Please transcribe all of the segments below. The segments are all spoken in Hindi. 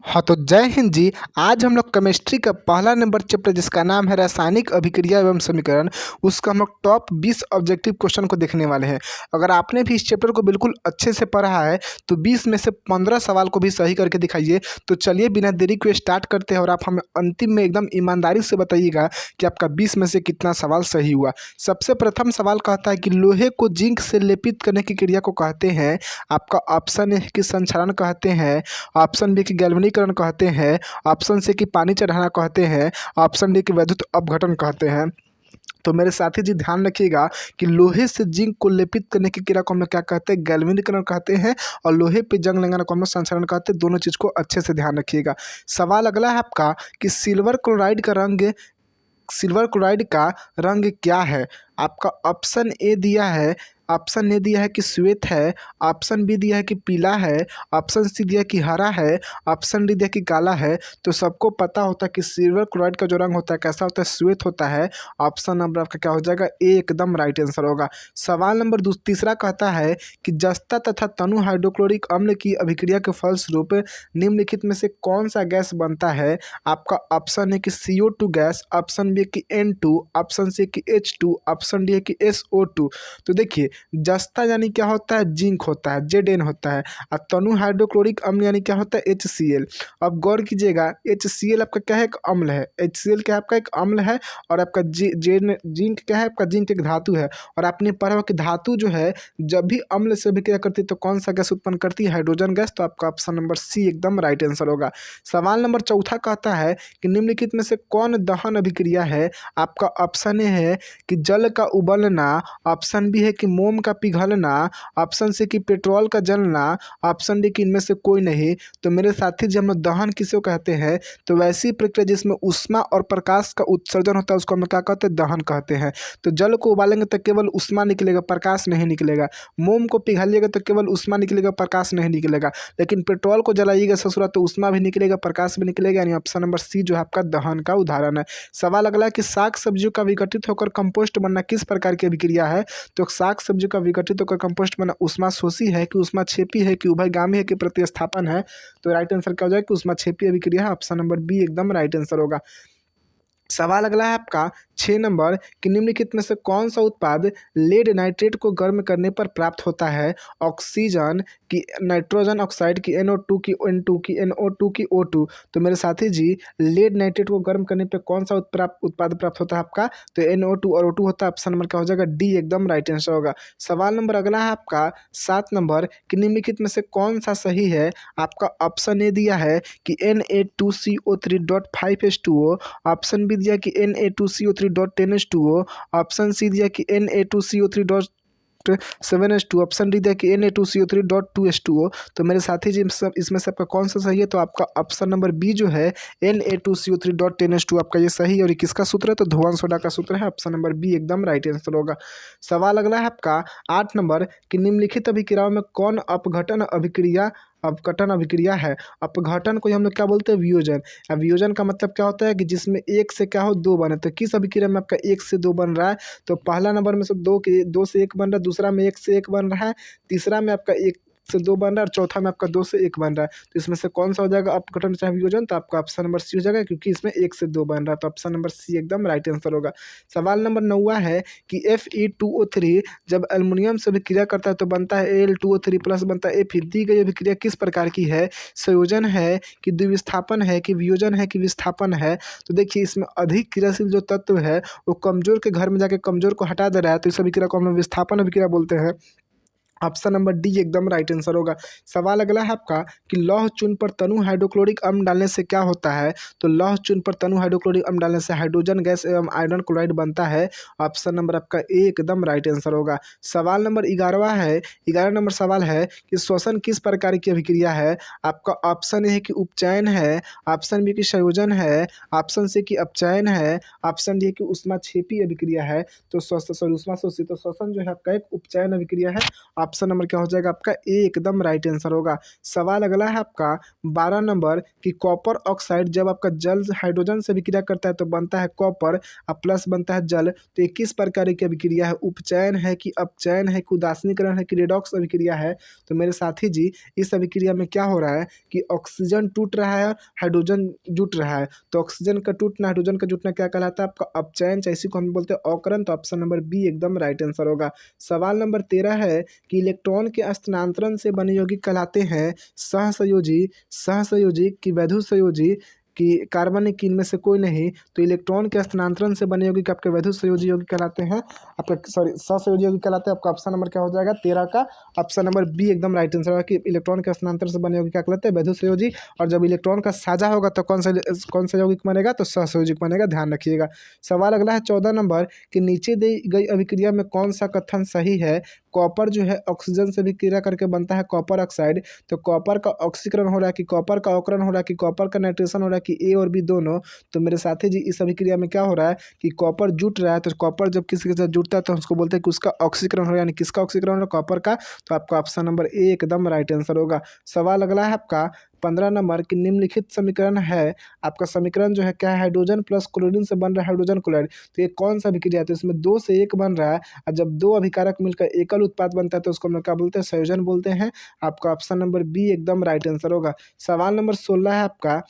हाँ तो जय हिंद जी। आज हम लोग केमिस्ट्री का पहला नंबर चैप्टर जिसका नाम है रासायनिक अभिक्रिया एवं समीकरण, उसका हम लोग टॉप 20 ऑब्जेक्टिव क्वेश्चन को देखने वाले हैं। अगर आपने भी इस चैप्टर को बिल्कुल अच्छे से पढ़ा है तो 20 में से 15 सवाल को भी सही करके दिखाइए। तो चलिए बिना देरी को स्टार्ट करते हैं और आप हमें अंतिम में एकदम ईमानदारी से बताइएगा कि आपका 20 में से कितना सवाल सही हुआ। सबसे प्रथम सवाल कहता है कि लोहे को जिंक से लेपित करने की क्रिया को कहते हैं। आपका ऑप्शन ए कि संक्षारण कहते हैं, ऑप्शन बी की गैल्वेनीकरण कहते हैं, ऑप्शन सी की पानी चढ़ाना कहते हैं, ऑप्शन डी की वैद्युत अपघटन कहते हैं। तो मेरे साथी जी ध्यान रखिएगा कि लोहे से जिंक को लेपित करने की क्रिया को हम लोग क्या कहते हैं, गैल्वेनीकरण कहते हैं, और लोहे पे जंग लगाना को हम लोग संक्षारण कहते हैं। दोनों चीज़ को अच्छे से ध्यान रखिएगा। सवाल अगला है आपका कि सिल्वर क्लोराइड का रंग क्या है। आपका ऑप्शन ए दिया है कि श्वेत है, ऑप्शन बी दिया है कि पीला है, ऑप्शन सी दिया है कि हरा है, ऑप्शन डी दिया है कि काला है। तो सबको पता होता है कि सिल्वर क्लोराइड का जो रंग होता है कैसा होता है, श्वेत होता है। ऑप्शन नंबर आपका क्या हो जाएगा, ए एकदम राइट आंसर होगा। सवाल नंबर तीसरा कहता है कि जस्ता तथा तनु हाइड्रोक्लोरिक अम्ल की अभिक्रिया के फलस्वरूप निम्नलिखित में से कौन सा गैस बनता है। आपका ऑप्शन है कि CO2 गैस, ऑप्शन बी कि N2, ऑप्शन सी कि H2, ऑप्शन डी है कि SO2। तो देखिए जस्ता यानी क्या होता है, जिंक होता है, Zn होता है। और तनु हाइड्रोक्लोरिक अम्ल यानी क्या होता है, HCl। अब गौर कीजिएगा HCl आपका क्या है, एक अम्ल है। HCl क्या है, आपका एक अम्ल है। और आपका जिंक क्या है, आपका जिंक एक धातु है। और आपने पढ़ा हो कि धातु जो है जब भी अम्ल से अभिक्रिया करती है तो कौन सा गैस उत्पन्न करती है, हाइड्रोजन गैस। तो आपका ऑप्शन नंबर सी एकदम राइट आंसर होगा। सवाल नंबर चौथा कहता है कि निम्नलिखित में से कौन दहन अभिक्रिया है। आपका ऑप्शन ए है कि जल का उबलना, ऑप्शन बी है कि मोम का पिघलना, ऑप्शन सी कि पेट्रोल का जलना, ऑप्शन डी कि इनमें से कोई नहीं। तो मेरे साथी जब हम दहन किसे कहते हैं, तो वैसी प्रक्रिया जिसमें ऊष्मा और प्रकाश का उत्सर्जन होता है उसको हम क्या कहते हैं, दहन कहते हैं। तो जल को उबालेंगे तो केवल ऊष्मा निकलेगा, प्रकाश नहीं निकलेगा। मोम को पिघालिएगा तो केवल ऊष्मा निकलेगा, प्रकाश नहीं निकलेगा। लेकिन पेट्रोल को जलाइएगा ससुरा तो ऊष्मा भी निकलेगा, प्रकाश भी निकलेगा। यानी ऑप्शन नंबर सी जो है आपका दहन का उदाहरण है। सवाल अगला है कि साग सब्जियों का विघटित होकर कंपोस्ट बनना किस प्रकार की अभिक्रिया है। तो साग सब्जियों का विघटित होकर कंपोस्ट बनना ऊष्माशोषी है कि ऊष्माक्षेपी है कि उभयगामी है कि प्रतिस्थापन है। तो राइट आंसर क्या हो जाएगा कि ऊष्माक्षेपी अभिक्रिया है। ऑप्शन नंबर बी एकदम राइट आंसर होगा। सवाल अगला है आपका 6 नंबर कि निम्नलिखित में से कौन सा उत्पाद लेड नाइट्रेट को गर्म करने पर प्राप्त होता है। ऑक्सीजन की नाइट्रोजन ऑक्साइड की NO2 की N2 की NO2 की O2। तो मेरे साथी जी लेड नाइट्रेट को गर्म करने पर कौन सा उत्पाद प्राप्त होता है आपका, तो NO2 और O2 होता है। ऑप्शन नंबर क्या हो जाएगा, डी एकदम राइट आंसर होगा। सवाल नंबर अगला है आपका 7 नंबर कि निम्नलिखित में से कौन सा सही है। आपका ऑप्शन ए दिया है कि Na2CO3.5H2O, ऑप्शन बी दिया कि Na2CO3.10H2O, ऑप्शन सी दिया कि Na2CO3.7H2, ऑप्शन डी दिया कि Na2CO3.2H2O। तो मेरे साथी जी सब इसमें से आपका कौन सा सही है, तो आपका ऑप्शन नंबर बी जो है Na2CO3.10H2 आपका ये सही है। और ये किसका सूत्र है, तो धोवन सोडा का सूत्र है। ऑप्शन नंबर बी एकदम राइट आंसर होगा। सवाल अगला है आपका 8 नंबर कि निम्नलिखित अभिक्रियाओं में कौन अपघटन अभिक्रिया है। अपघटन को हम लोग क्या बोलते हैं, वियोजन। अब वियोजन का मतलब क्या होता है कि जिसमें एक से क्या हो, दो बने। तो किस अभिक्रिया में आपका एक से दो बन रहा है, तो पहला नंबर में से दो से एक बन रहा है, दूसरा में एक से एक बन रहा है, तीसरा में आपका एक से दो बन रहा है, और चौथा में आपका दो से एक बन रहा है। तो इसमें से कौन सा हो जाएगा अपघटन चाहे वियोजन, तो आपका ऑप्शन नंबर सी हो जाएगा क्योंकि इसमें एक से दो बन रहा है। तो ऑप्शन नंबर सी एकदम राइट आंसर होगा। सवाल नंबर 9 है कि Fe2O3 जब एल्युमिनियम से अभिक्रिया करता है तो बनता है Al2O3 प्लस बनता है Fe। दी गई अभिक्रिया किस प्रकार की है, संयोजन है कि द्विविस्थापन है कि वियोजन है कि विस्थापन है। तो देखिए इसमें अधिक क्रियाशील जो तत्व है वो कमजोर के घर में जाके कमजोर को हटा दे रहा है, तो इस अभिक्रिया को हम लोग विस्थापन अभिक्रिया बोलते हैं। ऑप्शन नंबर डी एकदम राइट आंसर होगा। सवाल अगला है आपका कि लौह चून पर तनु हाइड्रोक्लोरिक अम्ल डालने से क्या होता है। तो लौह चून पर तनु हाइड्रोक्लोरिक अम्ल डालने से हाइड्रोजन गैस एवं आयरन क्लोराइड बनता है। ऑप्शन नंबर आपका ए एकदम राइट आंसर होगा। सवाल नंबर 11 है, 11 नंबर सवाल है कि श्वसन किस प्रकार की अभिक्रिया है। आपका ऑप्शन ए है कि उपचयन है, ऑप्शन बी की संयोजन है, ऑप्शन सी की अपचयन है, ऑप्शन डी की ऊष्माक्षेपी अभिक्रिया है। तो ऊष्माशोषी, तो श्वसन जो है आपका एक उपचयन अभिक्रिया है। ऑप्शन नंबर क्या हो जाएगा आपका ए एकदम राइट आंसर होगा। सवाल अगला है आपका 12 नंबर कि कॉपर ऑक्साइड जब आपका जल हाइड्रोजन से विक्रिया करता है तो बनता है कॉपर और प्लस बनता है जल। तो ये किस प्रकार की अभिक्रिया है, उपचयन है कि अपचयन है कि उदासीनीकरण है कि रेडॉक्स अभिक्रिया है। तो मेरे साथी जी इस अभिक्रिया में क्या हो रहा है कि ऑक्सीजन टूट रहा है, हाइड्रोजन जुट रहा है। तो ऑक्सीजन का टूटना, हाइड्रोजन का जुटना क्या कहलाता है आपका अपचयन, चाहे इसी को हम बोलते हैं अवकरण। तो ऑप्शन नंबर बी एकदम राइट आंसर होगा। सवाल नंबर 13 है कि इलेक्ट्रॉन के स्थानांतरण से बने यौगिक कहलाते हैं सहसंयोजी, सहसंयोजी कि वैधुत संयोजी कि कार्बनिक, इनमें से कोई नहीं। तो इलेक्ट्रॉन के स्थानांतरण से बने यौगिक आपके वैधुत संयोजी यौगिक कहलाते हैं, आपका सॉरी सहसंयोजी यौगिक कहलाते हैं। आपका ऑप्शन नंबर क्या हो जाएगा 13 का ऑप्शन नंबर बी एकदम राइट आंसर होगा कि इलेक्ट्रॉन के स्थानांतरण से बने यौगिक क्या कहलाते हैं, वैधुत संयोजी। और जब इलेक्ट्रॉन का साझा होगा तो कौन सा यौगिक बनेगा, तो सहसंयोजिक बनेगा, ध्यान रखिएगा। सवाल अगला है 14 नंबर कि नीचे दी गई अभिक्रिया में कौन सा कथन सही है। कॉपर जो है ऑक्सीजन से विक्रिया करके बनता है कॉपर ऑक्साइड। तो कॉपर का ऑक्सीकरण हो रहा है कि कॉपर का अवकरण हो रहा है कि कॉपर का नाइट्रेशन हो रहा है कि ए और बी दोनों। तो मेरे साथी जी इस अभिक्रिया में क्या हो रहा है कि कॉपर जुट रहा है। तो कॉपर जब किसी के साथ जुटता है तो उसको बोलते हैं कि उसका ऑक्सीकरण हो रहा है, यानी किसका ऑक्सीकरण हो रहा है, कॉपर का। तो आपका ऑप्शन नंबर ए एकदम राइट आंसर होगा। सवाल अगला है आपका 15 नंबर कि निम्नलिखित समीकरण है, आपका समीकरण जो है क्या है, हाइड्रोजन प्लस क्लोरीन से बन रहा है हाइड्रोजन क्लोराइड। तो ये कौन सा अभिक्रिया है, तो इसमें 2 से 1 बन रहा है। और जब 2 अभिकारक मिलकर एकल उत्पाद बनता है तो उसको हम लोग क्या बोलते हैं, संयोजन बोलते हैं। आपका ऑप्शन नंबर बी एकदम राइट आंसर होगा। सवाल नंबर 16 है आपका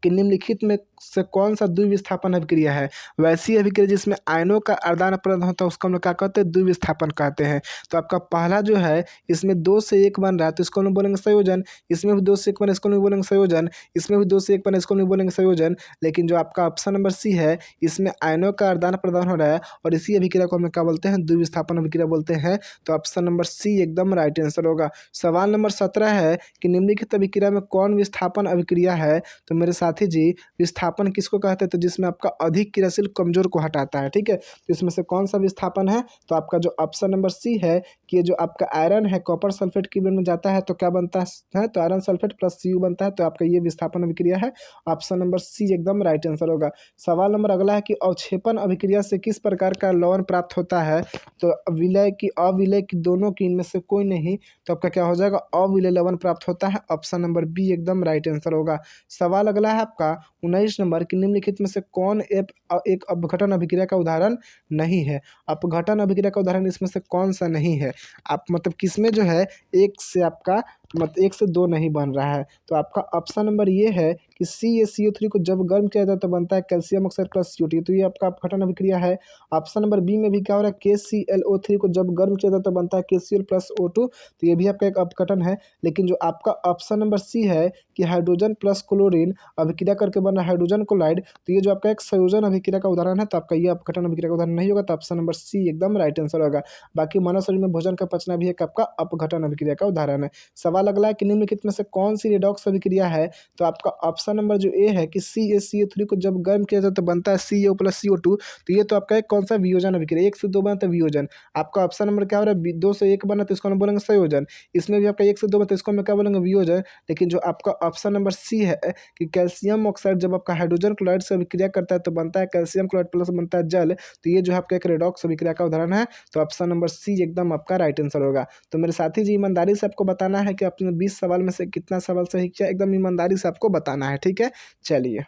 कि निम्नलिखित में से कौन सा द्विविस्थापन अभिक्रिया है। वैसी अभिक्रिया जिसमें आयनों का आदान प्रदान होता है उसको हम लोग क्या कहते हैं, द्विविस्थापन कहते हैं। तो आपका पहला जो है इसमें 2 से 1 बन रहा है तो इसको हम लोग बोलेंगे संयोजन। इसमें भी 2 से 1 बना, इसको नहीं बोलेंगे संयोजन। इसमें भी 2 से 1 बना, इसको नहीं बोलेंगे संयोजन। लेकिन जो आपका ऑप्शन नंबर सी है इसमें आयनों का आदान प्रदान हो रहा है और इसी अभिक्रिया को हम क्या बोलते हैं, द्विविस्थापन अभिक्रिया बोलते हैं। तो ऑप्शन नंबर सी एकदम राइट आंसर होगा। सवाल नंबर 17 है कि निम्नलिखित अभिक्रिया में कौन विस्थापन अभिक्रिया है। तो मेरे साथी जी विस्थापन किसको कहते हैं, तो जिसमें आपका अधिक क्रियाशील कमजोर को हटाता है, ठीक है। तो इसमें से कौन सा विस्थापन है, तो आपका जो ऑप्शन नंबर सी है कि ये जो आपका आयरन है कॉपर सल्फेट की में जाता है तो क्या बनता है, तो आयरन सल्फेट प्लस Cu बनता है। तो आपका ये विस्थापन अभिक्रिया है, ऑप्शन नंबर सी एकदम राइट आंसर होगा। सवाल नंबर अगला है कि अवक्षेपण अभिक्रिया से किस प्रकार का लवण प्राप्त होता है। तो विलय की अविलय की दोनों की, इनमें से कोई नहीं। तो आपका क्या हो जाएगा, अविलय लवण प्राप्त होता है, ऑप्शन नंबर बी एकदम राइट आंसर होगा। सवाल अगला है आपका 19 नंबर कि निम्नलिखित में से कौन एक अपघटन अभिक्रिया का उदाहरण नहीं है। अपघटन अभिक्रिया का उदाहरण इसमें से कौन सा नहीं है, आप मतलब किसमें जो है एक से आपका मतलब 1 से 2 नहीं बन रहा है। तो आपका ऑप्शन नंबर ये है कि CaCO3 को जब गर्म किया जाता है तो बनता है कैल्शियम ऑक्साइड प्लस CO2। तो ये आपका अपघटन अभिक्रिया है। ऑप्शन नंबर बी में भी क्या हो रहा है, KClO3 को जब गर्म किया जाता है तो बनता है KCl प्लस O2। तो ये भी आपका एक अपघटन है। लेकिन जो आपका ऑप्शन नंबर सी है कि हाइड्रोजन प्लस क्लोरीन अभिक्रिया करके बना हाइड्रोजन क्लोराइड, तो ये जो आपका एक संयोजन अभिक्रिया का उदाहरण है। तो आपका ये अपघटन अभिक्रिया का उदाहरण नहीं होगा। तो ऑप्शन नंबर सी एकदम राइट आंसर होगा। बाकी मानव शरीर में भोजन का पचना भी एक आपका अपघटन अभिक्रिया का उदाहरण है। सवाल अगला है कि निम्नलिखित में से कौन सी रेडॉक्स अभिक्रिया है। तो आपका ऑप्शन नंबर जो ए है कि CaCO3 को जब गर्म किया जाए तो बनता है CO प्लस CO2। तो ये तो आपका एक कौन सा वियोजन अभिक्रिया, 1 से 2 बना तो वियोजन। आपका ऑप्शन नंबर क्या हो रहा है, 2 से 1 बना तो इसको हम बोलेंगे संयोजन। इसमें भी आपका 1 से 2 बना तो इसको हम क्या बोलेंगे, वियोजन। लेकिन जो आपका ऑप्शन नंबर सी है कि कैल्शियम ऑक्साइड जब आपका हाइड्रोजन क्लोराइड से अभिक्रिया करता है तो बनता है कैल्शियम क्लोराइड प्लस बनता है जल। तो ये जो है आपका एक रेडॉक्स अभिक्रिया का उदाहरण है। तो ऑप्शन नंबर सी एकदम आपका राइट आंसर होगा। तो मेरे साथी जी ईमानदारी से आपको बताना है कि आपने 20 सवाल में से कितना सवाल सही किया, एकदम ईमानदारी से आपको बताना है, ठीक है। चलिए।